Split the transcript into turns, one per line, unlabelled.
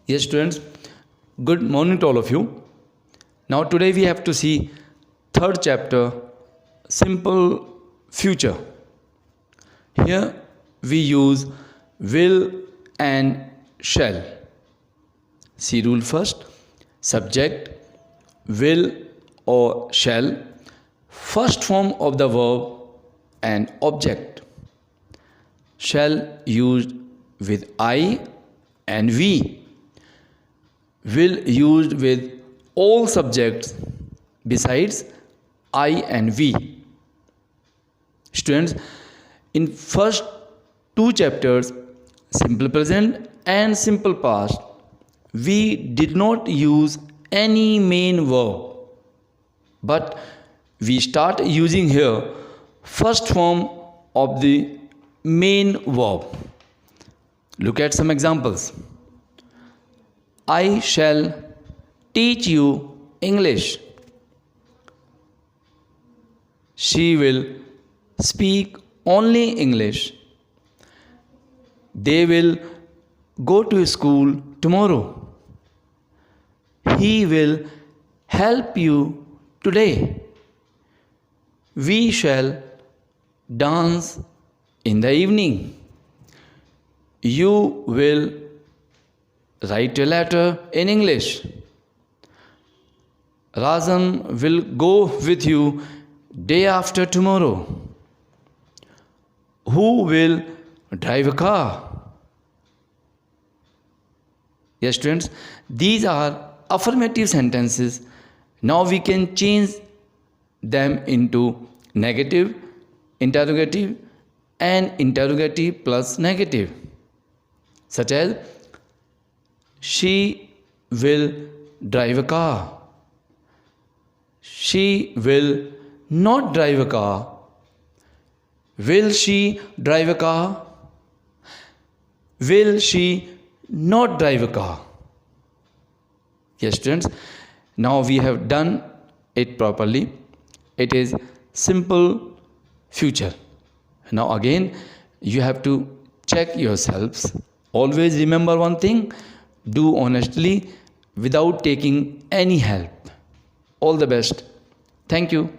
Yes, students, good morning to all of you. Now, today we have to see third chapter, simple future. Here we use will and shall. See rule first. Subject, will or shall, first form of the verb and object. Shall used with I and we. Will used with all subjects besides I and we. Students, in first two chapters, simple present and simple past, we did not use any main verb, but we start using here first form of the main verb. Look at some examples. I shall teach you English. She will speak only English. They will go to school tomorrow. He will help you today. We shall dance in the evening. You will write a letter in English. Razan will go with you day after tomorrow. Who will drive a car? Yes, students, these are affirmative sentences. Now we can change them into negative, interrogative, and interrogative plus negative, such as she will drive a car. She will not drive a car. Will she drive a car? Will she not drive a car? Yes, students, now we have done it properly. It is simple future. Now again, you have to check yourselves. Always remember one thing, do honestly without taking any help. All the best. Thank you.